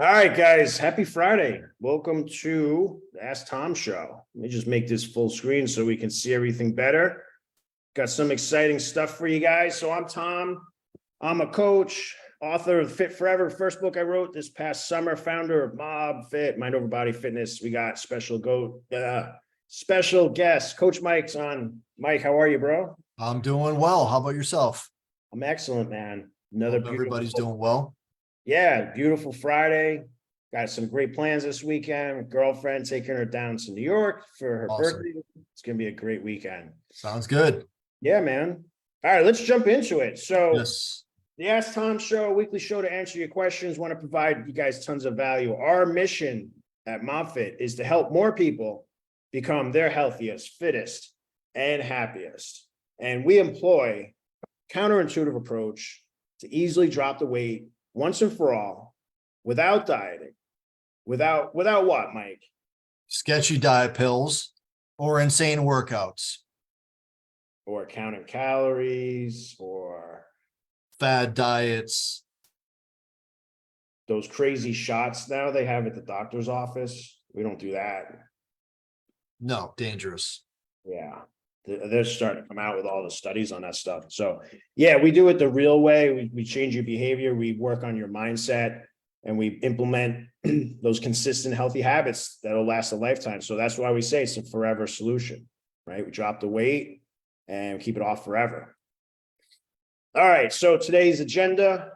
All right, guys, happy Friday. Welcome to the Ask Tom show. Let me just make this full screen so we can see everything better. Got some exciting stuff for you guys. So I'm Tom. I'm a coach, author of Fit Forever, first book I wrote this past summer, founder of Mob Fit, Mind Over Body Fitness. We got special guest, Coach Mike's on. Mike, how are you, bro? I'm doing well. How about yourself? I'm excellent, man. Another Hope everybody's beautiful, doing well. yeah, beautiful Friday. Got some great plans this weekend. Girlfriend taking her down to New York for her Awesome. birthday. It's gonna be a great weekend. Sounds good. Yeah, man. All right, let's jump into it. So Yes. the Ask Tom show, a weekly show to answer your questions, want to provide you guys tons of value. Our mission at MobFit is to help more people become their healthiest, fittest, and happiest. And we employ counterintuitive approach to easily drop the weight once and for all without dieting. Without what, Mike? Sketchy diet pills or insane workouts, Or counting calories, or fad diets. those crazy shots now they have at the doctor's office. We don't do that. No, dangerous. Yeah. They're starting to come out with all the studies on that stuff. So yeah, we do it the real way. We change your behavior. We work on your mindset and we implement those consistent healthy habits that'll last a lifetime. So that's why we say it's a forever solution, right? We drop the weight and keep it off forever. All right. So today's agenda,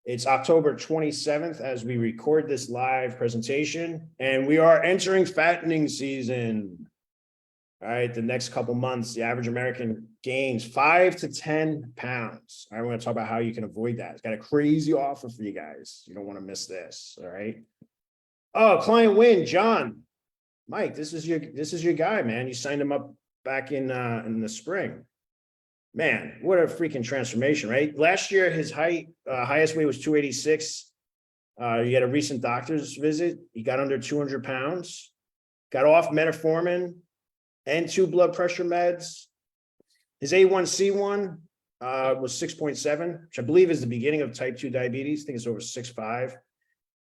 it's October 27th as we record this live presentation, and we are entering fattening season. All right, the next couple months, the average American gains 5 to 10 pounds. All right, we're going to talk about how you can avoid that. It's got a crazy offer for you guys. You don't want to miss this. All right. Oh, client win, John. Mike, this is your guy, man. You signed him up back in the spring. Man, what a freaking transformation, right? Last year, his highest weight was 286. He had a recent doctor's visit. He got under 200 pounds, got off metformin and 2 blood pressure meds. His A1C1 was 6.7, which I believe is the beginning of type 2 diabetes. I think it's over 6.5.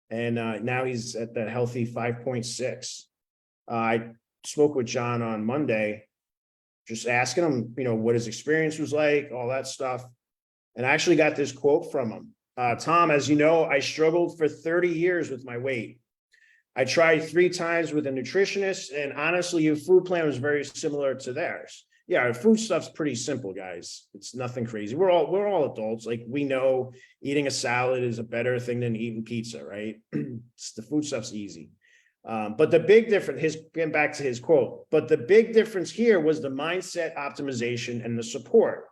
And now he's at that healthy 5.6. I spoke with John on Monday, just asking him, what his experience was like, all that stuff. And I actually got this quote from him. Tom, as you know, I struggled for 30 years with my weight. I tried 3 times with a nutritionist, and honestly, your food plan was very similar to theirs. Yeah, our food stuff's pretty simple, guys. It's nothing crazy. We're all adults. Like, we know eating a salad is a better thing than eating pizza, right? The food stuff's easy. But the big difference, getting back to his quote, but the big difference here was the mindset optimization and the support.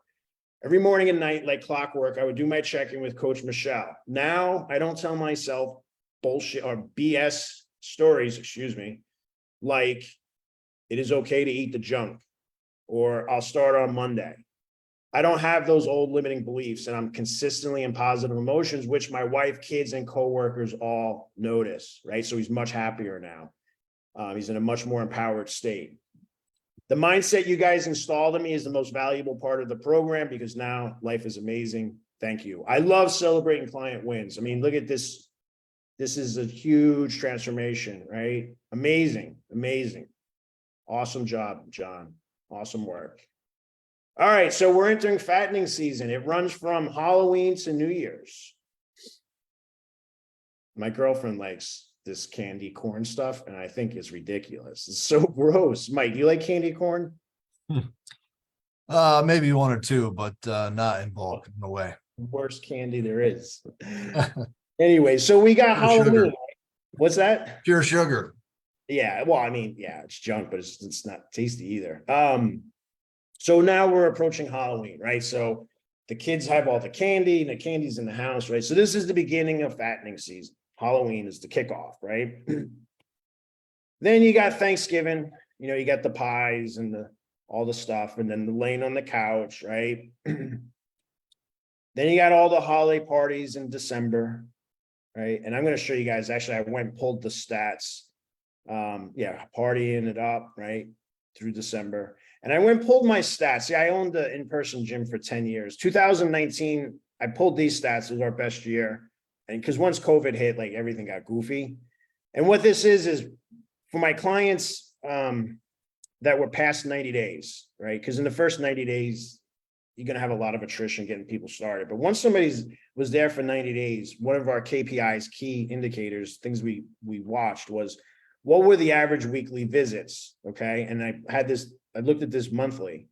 Every morning and night, like clockwork, I would do my check-in with Coach Michelle. Now I don't tell myself bullshit or BS stories, like it is okay to eat the junk, or I'll start on Monday. I don't have those old limiting beliefs, and I'm consistently in positive emotions, which my wife, kids, and coworkers all notice, right? So he's much happier now. He's in a much more empowered state. The mindset you guys installed in me is the most valuable part of the program, because now life is amazing. Thank you. I love celebrating client wins. I mean, look at this. This is a huge transformation, right? Amazing, amazing. Awesome job, John. Awesome work. All right, so we're entering fattening season. It runs from Halloween to New Year's. My girlfriend likes this candy corn stuff, and I think it's ridiculous. It's so gross. Mike, do you like candy corn? Maybe 1 or 2, but not in bulk, no way. Worst candy there is. Anyway, so we got Pure Halloween. sugar. What's that? Pure sugar. Yeah, well, I mean, yeah, it's junk, but it's not tasty either. So now we're approaching Halloween, right? So the kids have all the candy, and the candy's in the house, right? So this is the beginning of fattening season. Halloween is the kickoff, right? Then you got Thanksgiving, you got the pies and all the stuff, and then the laying on the couch, right? Then you got all the holiday parties in December, right? And I'm going to show you guys, actually, I went and pulled the stats. Partying it up, right, through December. And I went and pulled my stats. See, I owned the in-person gym for 10 years. 2019, I pulled these stats. It was our best year. and because once COVID hit, like everything got goofy. And what this is for my clients that were past 90 days, right? Because in the first 90 days, you're going to have a lot of attrition getting people started. But once somebody's was there for 90 days, one of our KPIs, key indicators, things we watched was what were the average weekly visits? Okay. And I looked at this monthly.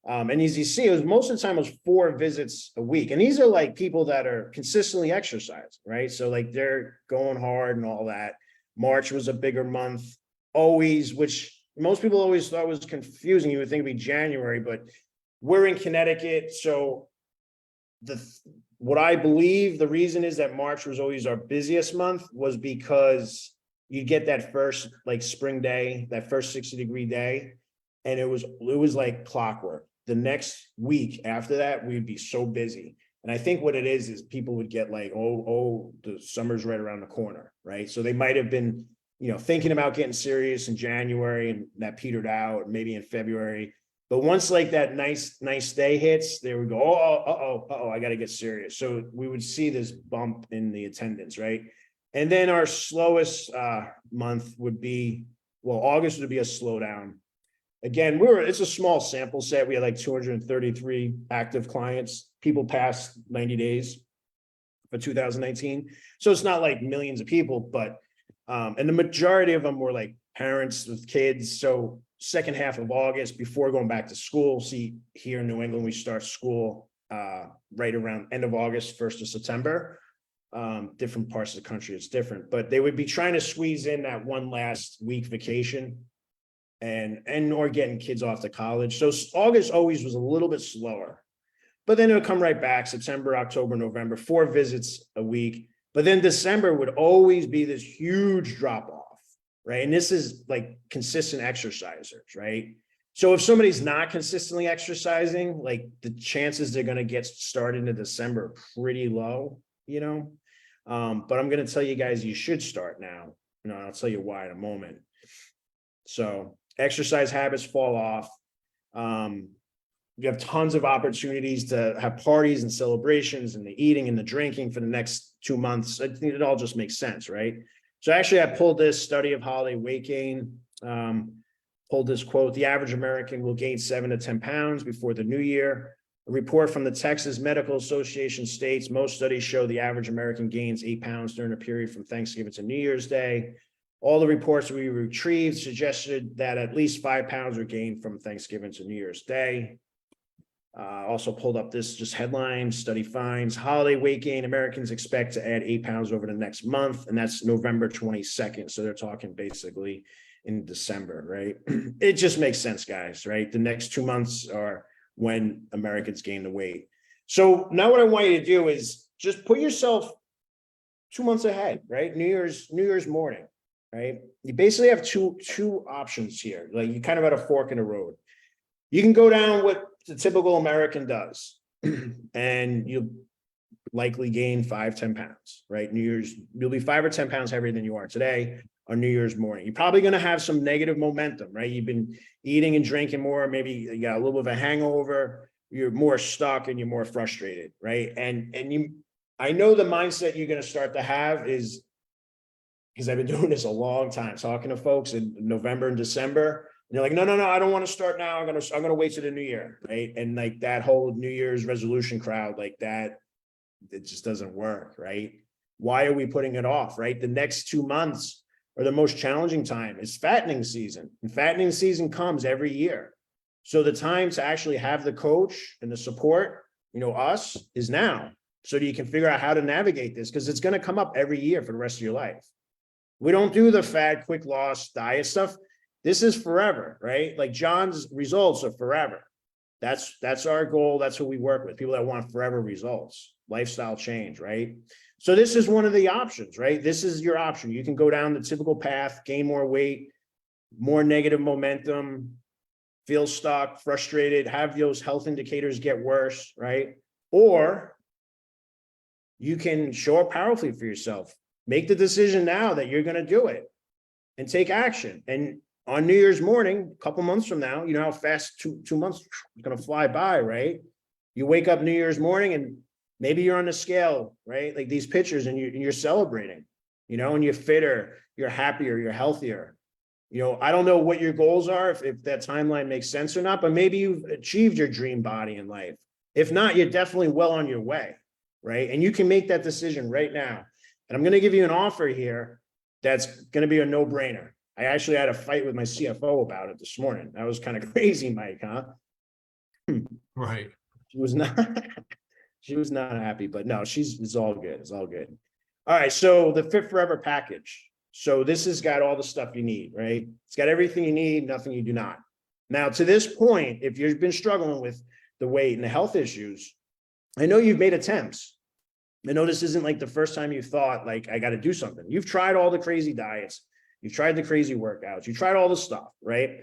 And as you see, it was most of the time it was 4 visits a week. And these are like people that are consistently exercising, right? So like they're going hard and all that. March was a bigger month, always, which most people always thought was confusing. You would think it'd be January, but we're in Connecticut. So what I believe the reason is that March was always our busiest month was because you get that first like spring day, that first 60-degree day. And it was like clockwork. The next week after that, we'd be so busy. And I think what it is people would get like, oh, the summer's right around the corner, right? So they might have been, thinking about getting serious in January, and that petered out, maybe in February. But once like that nice day hits, they would go, oh, I got to get serious. So we would see this bump in the attendance, right? And then our slowest month would be, August would be a slowdown. Again, it's a small sample set. We had like 233 active clients, people past 90 days for 2019. So it's not like millions of people, but, and the majority of them were like parents with kids. So second half of August, before going back to school, see here in New England, we start school right around end of August, 1st of September. Different parts of the country, it's different, but they would be trying to squeeze in that one last week vacation or getting kids off to college. So August always was a little bit slower, but then it would come right back, September, October, November, 4 visits a week. But then December would always be this huge drop off, right? And this is like consistent exercisers, right? So if somebody's not consistently exercising, like the chances they're going to get started in December are pretty low, but I'm going to tell you guys, you should start now. I'll tell you why in a moment. So exercise habits fall off. You have tons of opportunities to have parties and celebrations and the eating and the drinking for the next 2 months. I think it all just makes sense, right? So actually I pulled this study of holiday weight gain, pulled this quote: the average American will gain 7 to 10 pounds before the new year. A report from the Texas Medical Association states most studies show the average American gains 8 pounds during a period from Thanksgiving to New Year's Day. All the reports we retrieved suggested that at least 5 pounds were gained from Thanksgiving to New Year's Day. Also pulled up this just headline: study finds holiday weight gain, Americans expect to add 8 pounds over the next month. And that's November 22nd. So they're talking basically in December, right? It just makes sense, guys, right? The next 2 months are when Americans gain the weight. So now what I want you to do is just put yourself 2 months ahead, right? New Year's morning, right? You basically have two options here. Like you kind of at a fork in the road. You can go down what the typical American does, and you'll likely gain 5-10 pounds, right? You'll be 5 or 10 pounds heavier than you are today on New Year's morning. You're probably going to have some negative momentum, right? You've been eating and drinking more. Maybe you got a little bit of a hangover. You're more stuck and you're more frustrated, right? I know the mindset you're going to start to have is, because I've been doing this a long time, talking to folks in November and December. And they're like, no, I don't want to start now. I'm gonna wait till the new year, right? And like that whole New Year's resolution crowd, like that, it just doesn't work, right? Why are we putting it off, right? The next 2 months are the most challenging time. It's fattening season, and fattening season comes every year. So the time to actually have the coach and the support, us, is now, so that you can figure out how to navigate this, because it's going to come up every year for the rest of your life. We don't do the fat, quick loss diet stuff. This is forever, right? Like John's results are forever. That's our goal. That's what we work with, people that want forever results, lifestyle change, right? So this is one of the options, right? This is your option. You can go down the typical path, gain more weight, more negative momentum, feel stuck, frustrated, have those health indicators get worse, right? Or you can show up powerfully for yourself. Make the decision now that you're going to do it and take action. And on New Year's morning, a couple months from now, you know how fast two months is going to fly by, right? You wake up New Year's morning and Maybe you're on the scale, right? Like these pictures and you're celebrating, and you're fitter, you're happier, you're healthier. I don't know what your goals are, if that timeline makes sense or not, but maybe you've achieved your dream body in life. If not, you're definitely well on your way, right? And you can make that decision right now. And I'm going to give you an offer here that's going to be a no-brainer. I actually had a fight with my CFO about it this morning. That was kind of crazy, Mike, huh? Right. She was not, she was not happy, but no, it's all good. It's all good. All right. So the Fit Forever package. So this has got all the stuff you need, right? It's got everything you need, nothing you do not. Now, to this point, if you've been struggling with the weight and the health issues, I know you've made attempts. I know this isn't like the first time you thought, like, I got to do something. You've tried all the crazy diets. You've tried the crazy workouts. You tried all the stuff, right?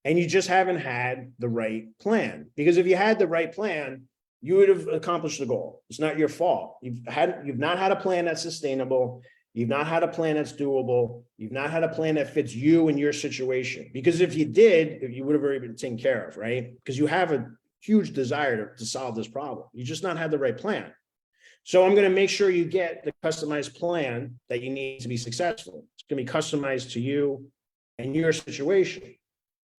And you just haven't had the right plan. Because if you had the right plan, you would have accomplished the goal. It's not your fault. You've not had a plan that's sustainable. You've not had a plan that's doable. You've not had a plan that fits you and your situation. Because if you did, you would have already been taken care of, right? Because you have a huge desire to solve this problem. You just not had the right plan. So I'm going to make sure you get the customized plan that you need to be successful. It's going to be customized to you and your situation.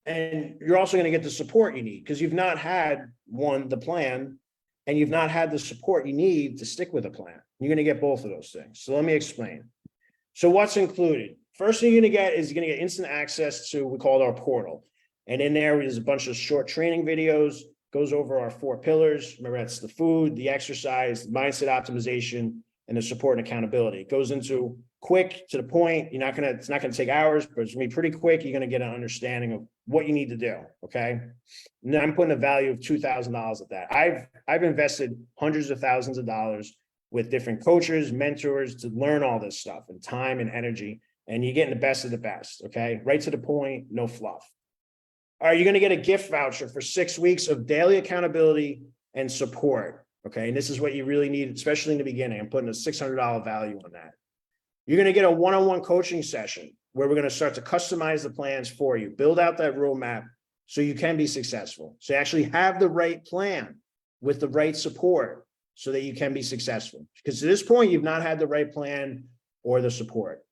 And you're also going to get the support you need because you've not had the plan, and you've not had the support you need to stick with a plan. You're going to get both of those things. So let me explain. So what's included? First thing you're going to get is you're going to get instant access to, we call it our portal. And in there is a bunch of short training videos, goes over our 4 pillars. Remember, that's the food, the exercise, the mindset optimization, and the support and accountability. It goes into quick, to the point. It's not going to take hours, but it's going to be pretty quick. You're going to get an understanding of what you need to do. Okay. And I'm putting a value of $2,000 at that. I've invested hundreds of thousands of dollars with different coaches, mentors to learn all this stuff, and time and energy. And you're getting the best of the best. Okay. Right to the point, no fluff. All right. You're going to get a gift voucher for 6 weeks of daily accountability and support. Okay. And this is what you really need, especially in the beginning. I'm putting a $600 value on that. You're going to get a one-on-one coaching session where we're going to start to customize the plans for you, build out that roadmap so you can be successful. So you actually have the right plan with the right support so that you can be successful. Because to this point, you've not had the right plan or the support.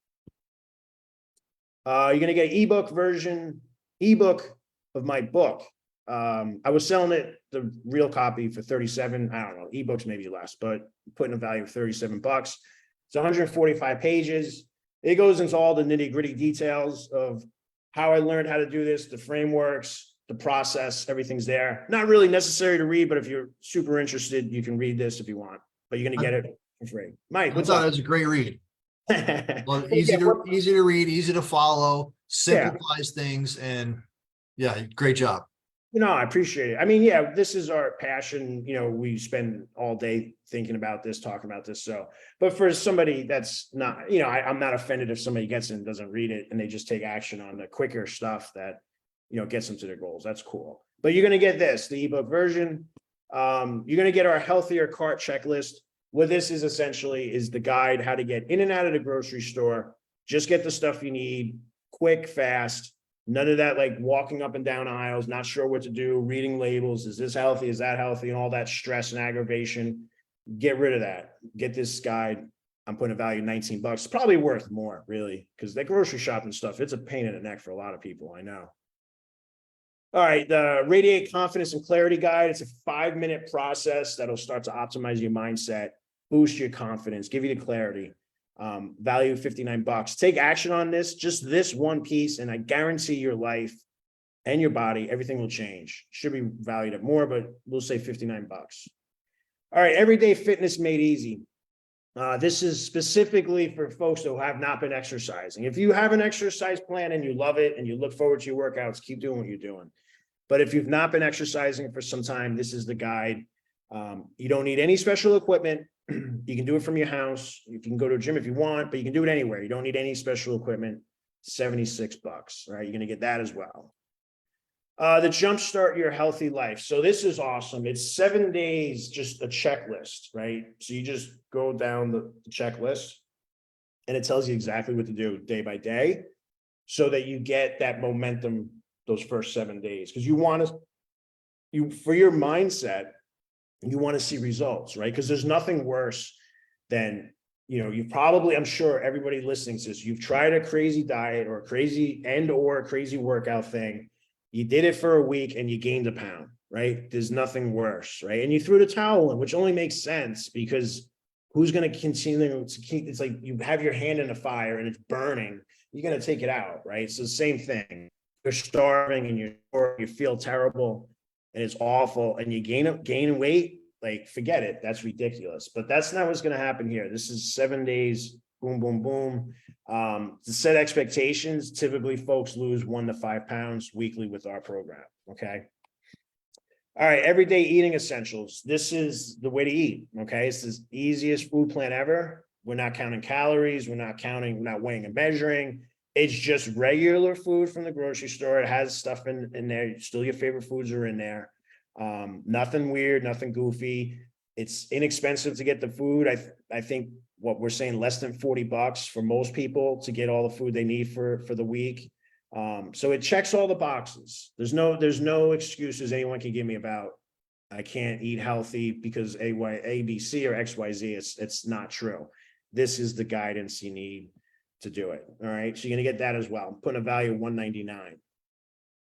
You're going to get an ebook of my book. I was selling it, the real copy, for 37. I don't know, ebooks maybe less, but putting a value of $37. It's 145 pages. It goes into all the nitty-gritty details of how I learned how to do this, the frameworks, the process, everything's there. Not really necessary to read, but if you're super interested, you can read this if you want. But you're going to get it for free. Mike, I what's thought up? it was a great read. Well, Yeah, easy to read, easy to follow, simplifies things, and yeah, great job. I appreciate it. I mean, yeah, this is our passion. We spend all day thinking about this, talking about this. So, but for somebody that's not, I'm not offended if somebody gets it and doesn't read it and they just take action on the quicker stuff that, gets them to their goals. That's cool. But you're going to get the ebook version. You're going to get our healthier cart checklist. What this is essentially is the guide, how to get in and out of the grocery store. Just get the stuff you need, quick, fast. None of that, like walking up and down aisles, not sure what to do, reading labels. Is this healthy? Is that healthy? And all that stress and aggravation. Get rid of that. Get this guide. I'm putting a value of $19. It's probably worth more, really, because that grocery shopping stuff, it's a pain in the neck for a lot of people. I know. All right. The Radiate Confidence and Clarity Guide. It's a 5-minute process that'll start to optimize your mindset, boost your confidence, give you the clarity. Value of $59. Take action on this, just this one piece, and I guarantee your life and your body, everything will change. Should be valued at more, but we'll say $59. All right, Everyday Fitness Made Easy. This is specifically for folks who have not been exercising. If you have an exercise plan and you love it and you look forward to your workouts, keep doing what you're doing. But if you've not been exercising for some time, this is the guide. You don't need any special equipment. You can do it from your house. You can go to a gym if you want, but you can do it anywhere. You don't need any special equipment. $76, right? You're going to get that as well. The Jumpstart Your Healthy Life. So this is awesome. It's 7 days, just a checklist, right? So you just go down the checklist and it tells you exactly what to do day by day so that you get that momentum those first 7 days. Because you want to, for your mindset, You want to see results, right? Because there's nothing worse than, you probably, I'm sure everybody listening to this, you've tried a crazy diet or a crazy workout thing. You did it for a week and you gained a pound, right? There's nothing worse, right? And you threw the towel in, which only makes sense because who's going to continue to keep, it's like you have your hand in the fire and it's burning. You're going to take it out, right? It's the same thing. You're starving and you feel terrible and it's awful and you gain weight, like forget it. That's ridiculous. But that's not what's going to happen here. This is 7 days, boom, boom, boom. To set expectations, typically folks lose 1 to 5 pounds weekly with our program. Okay. All right, everyday eating essentials. This is the way to eat. Okay, it's the easiest food plan ever. We're not counting calories. We're not weighing and measuring. It's just regular food from the grocery store. It has stuff in there. Still, your favorite foods are in there. Nothing weird, nothing goofy. It's inexpensive to get the food. I think what we're saying, less than $40 for most people to get all the food they need for the week. So it checks all the boxes. There's no excuses anyone can give me about I can't eat healthy because A, B, C, or X, Y, Z. It's not true. This is the guidance you need to do it. All right. So you're gonna get that as well. I'm putting a value of $199.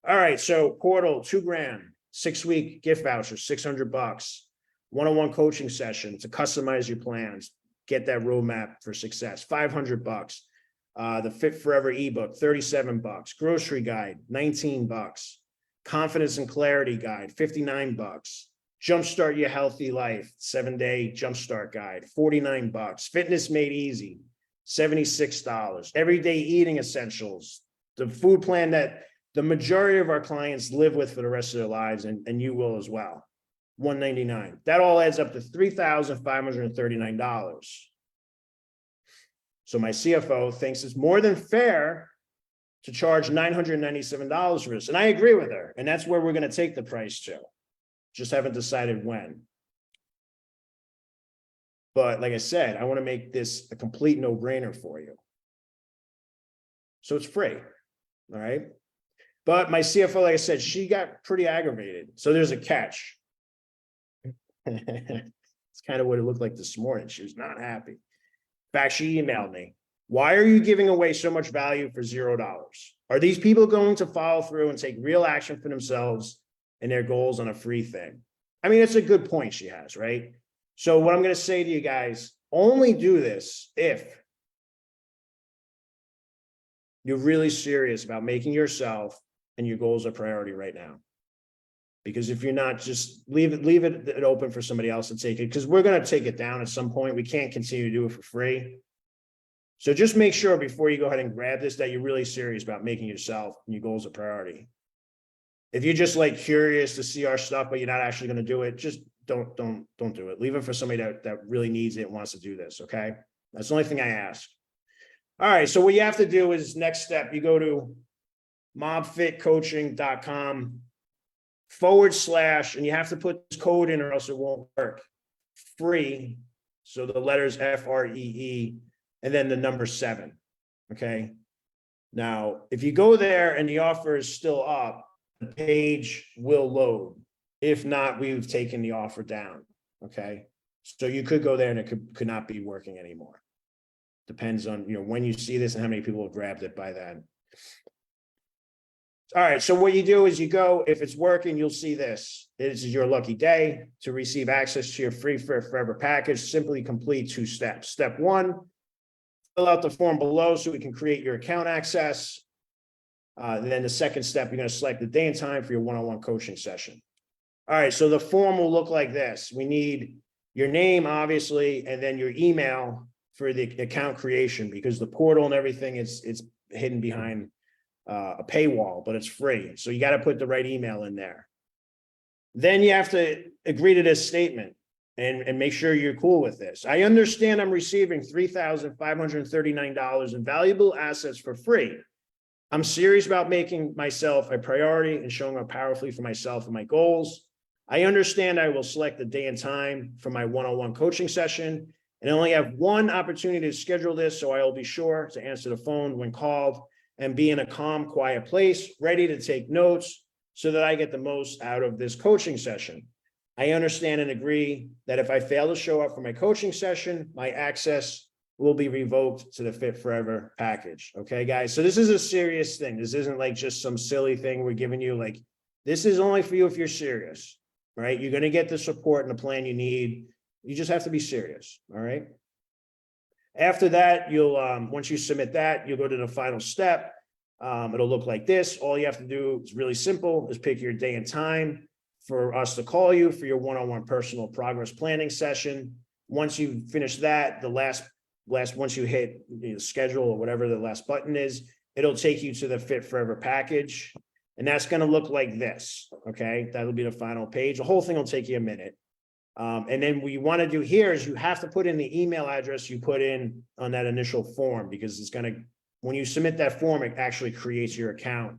All right. So portal, $2,000, 6-week gift voucher, $600, one-on-one coaching session to customize your plans, get that roadmap for success, $500. The Fit Forever ebook, $37. Grocery guide, $19. Confidence and Clarity guide, $59. Jumpstart Your Healthy Life, 7-day jumpstart guide, $49. Fitness Made Easy, $76. Everyday Eating Essentials, the food plan that the majority of our clients live with for the rest of their lives, and you will as well, $199. That all adds up to $3,539. So my CFO thinks it's more than fair to charge $997 for this. And I agree with her. And that's where we're going to take the price to. Just haven't decided when. But like I said, I want to make this a complete no-brainer for you. So it's free. All right. But my CFO, like I said, she got pretty aggravated. So there's a catch. It's kind of what it looked like this morning. She was not happy. In fact, she emailed me. Why are you giving away so much value for $0? Are these people going to follow through and take real action for themselves and their goals on a free thing? I mean, it's a good point she has, right? So what I'm going to say to you guys, only do this if you're really serious about making yourself and your goals a priority right now. Because if you're not, just leave it open for somebody else to take it, because we're going to take it down at some point. We can't continue to do it for free. So just make sure before you go ahead and grab this that you're really serious about making yourself and your goals a priority. If you're just like curious to see our stuff, but you're not actually going to do it, just don't do it. Leave it for somebody that really needs it and wants to do this. Okay. That's the only thing I ask. All right. So what you have to do is next step, you go to mobfitcoaching.com / and you have to put this code in or else it won't work. Free. So the letters FREE and then the number 7. Okay. Now, if you go there and the offer is still up, the page will load. If not, we've taken the offer down. Okay. So you could go there and it could not be working anymore. Depends on, when you see this and how many people have grabbed it by then. All right. So what you do is you go, if it's working, you'll see this. This is your lucky day to receive access to your free forever package. Simply complete 2 steps. Step 1, fill out the form below so we can create your account access. Then the second step, you're going to select the day and time for your one-on-one coaching session. All right. So the form will look like this. We need your name, obviously, and then your email for the account creation, because the portal and everything it's hidden behind a paywall, but it's free. So you got to put the right email in there. Then you have to agree to this statement and make sure you're cool with this. I understand I'm receiving $3,539 in valuable assets for free. I'm serious about making myself a priority and showing up powerfully for myself and my goals. I understand I will select the day and time for my one-on-one coaching session and I only have one opportunity to schedule this, so I will be sure to answer the phone when called and be in a calm, quiet place, ready to take notes so that I get the most out of this coaching session. I understand and agree that if I fail to show up for my coaching session, my access will be revoked to the Fit Forever package. Okay, guys. So this is a serious thing. This isn't like just some silly thing we're giving you. Like, this is only for you if you're serious, right? You're going to get the support and the plan you need. You just have to be serious. All right. After that, you'll, once you submit that, you'll go to the final step. It'll look like this. All you have to do is really simple, is pick your day and time for us to call you for your one-on-one personal progress planning session. Once you finish that, the last, once you hit schedule or whatever the last button is, it'll take you to the Fit Forever package. And that's going to look like this. Okay. That'll be the final page. The whole thing will take you a minute. And then what you want to do here is you have to put in the email address you put in on that initial form, because it's going to, when you submit that form, it actually creates your account.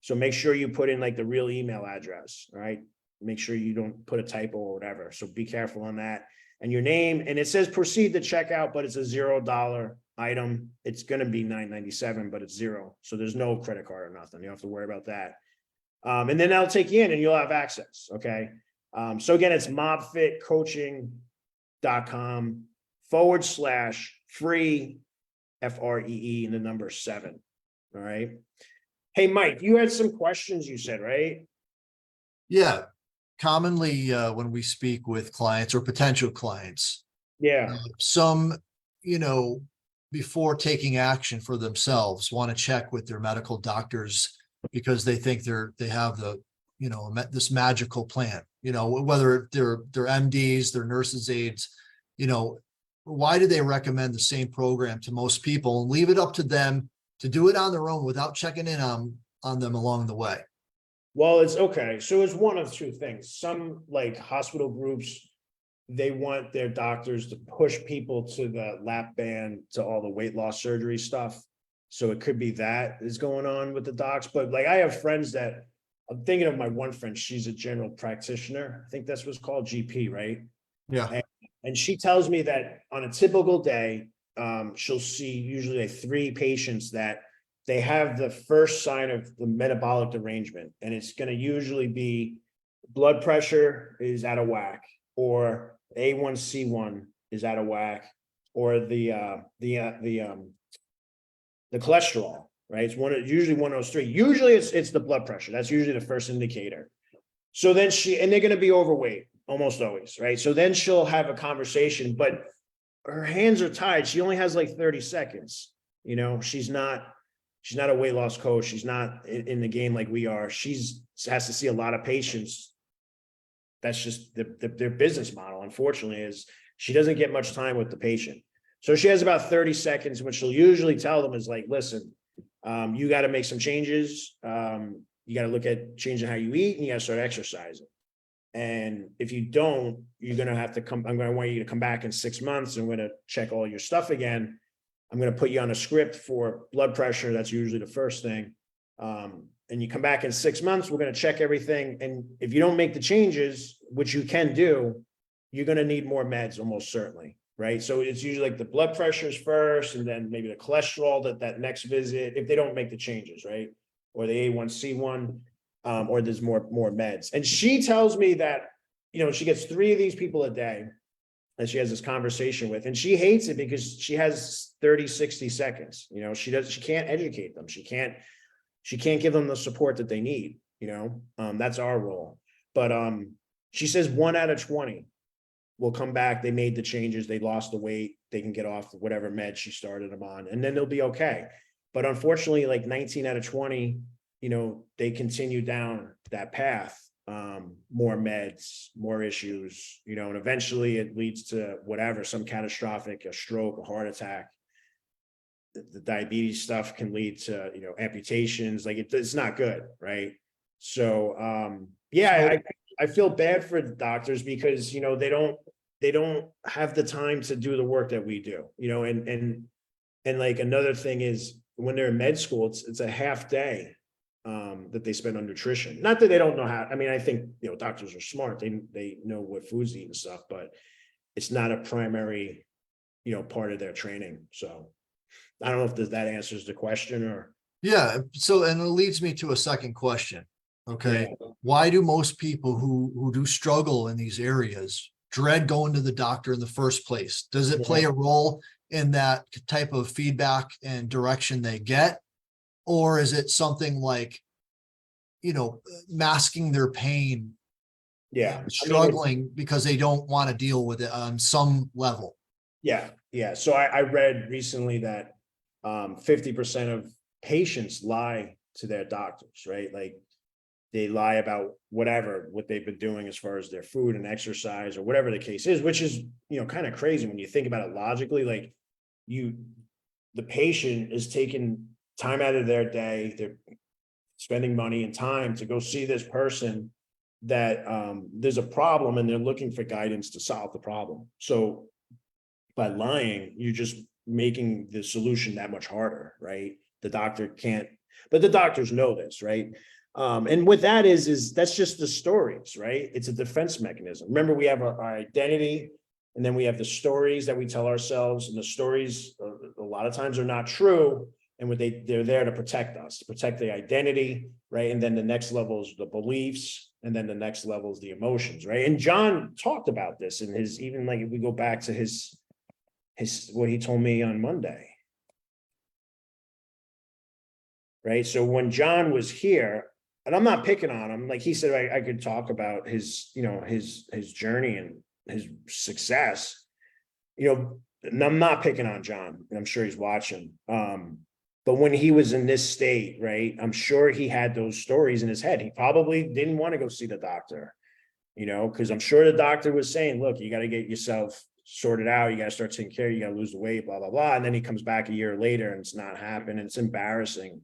So make sure you put in like the real email address, right? Make sure you don't put a typo or whatever. So be careful on that. And your name, and it says proceed to checkout, but it's a $0 item. It's going to be $9.97, but it's zero. So there's no credit card or nothing. You don't have to worry about that. And then that'll take you in and you'll have access. Okay. So again, it's mobfitcoaching.com/free FREE and the number 7. All right. Hey, Mike, you had some questions you said, right? Yeah. Commonly, when we speak with clients or potential clients, Yeah. some, before taking action for themselves, want to check with their medical doctors because they think they have the, this magical plan, whether they're MDs, they're nurses aides, why do they recommend the same program to most people and leave it up to them to do it on their own without checking in on them along the way? Well, it's okay. So it's one of two things. Some like hospital groups, they want their doctors to push people to the lap band, to all the weight loss surgery stuff. So it could be that is going on with the docs. But like, I have friends that, I'm thinking of my one friend, she's a general practitioner. I think that's what's called GP, right? Yeah. And she tells me that on a typical day, she'll see usually like 3 patients that they have the first sign of the metabolic derangement. And it's going to usually be blood pressure is out of whack, or A1C1 is out of whack, or the cholesterol, right? It's usually one of those 3. Usually it's the blood pressure. That's usually the first indicator. So then and they're going to be overweight almost always, right? So then she'll have a conversation, but her hands are tied. She only has like 30 seconds. She's not a weight loss coach. She's not in the game like we are. Has to see a lot of patients. That's just their business model. Unfortunately, is she doesn't get much time with the patient. So she has about 30 seconds, which she'll usually tell them is like, listen, you got to make some changes. You got to look at changing how you eat, and you got to start exercising. And if you don't, you're going to have to come. I'm going to want you to come back in 6 months. And we're going to check all your stuff again. I'm going to put you on a script for blood pressure. That's usually the first thing. And you come back in 6 months, we're going to check everything. And if you don't make the changes, which you can do, you're going to need more meds almost certainly. Right. So it's usually like the blood pressures first, and then maybe the cholesterol that next visit, if they don't make the changes, right. Or the A1C1, or there's more meds. And she tells me that, she gets 3 of these people a day that she has this conversation with, and she hates it because she has 30, 60 seconds. She can't educate them. She can't give them the support that they need. That's our role. But she says 1 out of 20 will come back. They made the changes. They lost the weight. They can get off whatever med she started them on, and then they'll be okay. But unfortunately, like 19 out of 20, they continue down that path. More meds, more issues, and eventually it leads to whatever, some catastrophic, a stroke, a heart attack. The diabetes stuff can lead to, amputations. Like it's not good. Right. So, I feel bad for the doctors because, they don't have the time to do the work that we do, and like another thing is when they're in med school, it's a half day that they spend on nutrition. Not that they don't know how. I mean, I think, doctors are smart. They know what foods to eat and stuff, but it's not a primary, part of their training. So I don't know if that answers the question or. Yeah. So, and it leads me to a second question. Okay. Why do most people who do struggle in these areas dread going to the doctor in the first place? Does it play a role in that type of feedback and direction they get? Or is it something like, masking their pain, Yeah. and I mean, struggling because they don't want to deal with it on some level? yeah. So I read recently that 50% of patients lie to their doctors, right? Like they lie about what they've been doing as far as their food and exercise or whatever the case is, which is, kind of crazy when you think about it logically. Like the patient is taking time out of their day, they're spending money and time to go see this person that there's a problem and they're looking for guidance to solve the problem. So by lying, you're just making the solution that much harder, right? The doctor can't, but the doctors know this, right? And what that is that's just the stories, right? It's a defense mechanism. Remember, we have our identity, and then we have the stories that we tell ourselves, and the stories a lot of times are not true. And they're there to protect us, to protect the identity, right? And then the next level is the beliefs, and then the next level is the emotions, right? And John talked about this in his, even like if we go back to his what he told me on Monday. Right. So when John was here, and I'm not picking on him, like he said, I could talk about his, his journey and his success, and I'm not picking on John, and I'm sure he's watching. But when he was in this state, right, I'm sure he had those stories in his head. He probably didn't want to go see the doctor, because I'm sure the doctor was saying, look, you got to get yourself sorted out. You got to start taking care. You got to lose the weight, blah, blah, blah. And then he comes back a year later and it's not happening. It's embarrassing.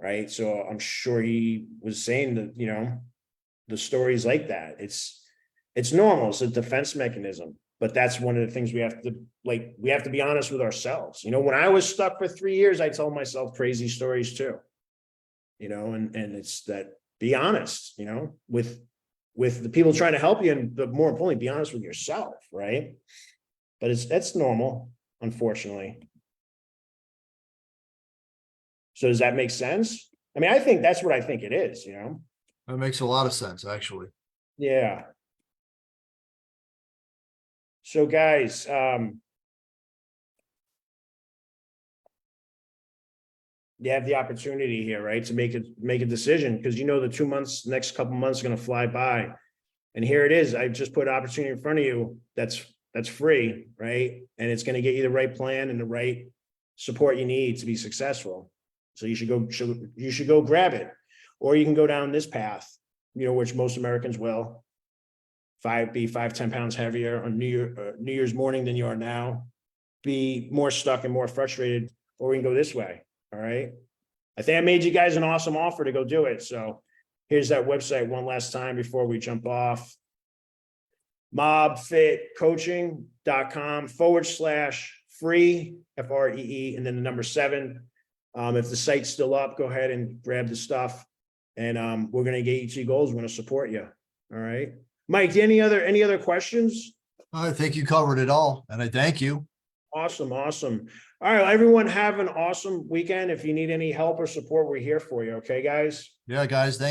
Right. So I'm sure he was saying that, the stories like that. It's normal. It's a defense mechanism. But that's one of the things we have to be honest with ourselves. When I was stuck for 3 years, I told myself crazy stories too. And it's that, be honest, with the people trying to help you, but more importantly, be honest with yourself, right? But that's normal, unfortunately. So does that make sense? I mean, I think that's what I think it is, That makes a lot of sense, actually. Yeah. So guys, you have the opportunity here, right, to make a decision, because the next couple months are going to fly by. And here it is. I just put an opportunity in front of you that's free, right? And it's going to get you the right plan and the right support you need to be successful. So you should go grab it, or you can go down this path, which most Americans will. 10 pounds heavier on New Year's morning than you are now. Be more stuck and more frustrated, or we can go this way. All right. I think I made you guys an awesome offer to go do it. So here's that website one last time before we jump off. mobfitcoaching.com/free, FREE, and then the number 7. If the site's still up, go ahead and grab the stuff, and we're going to get you to your goals. We're going to support you. All right, Mike, any other questions? I think you covered it all, and I thank you. Awesome. All right, everyone, have an awesome weekend. If you need any help or support, we're here for you. Okay, guys? Yeah, guys, thank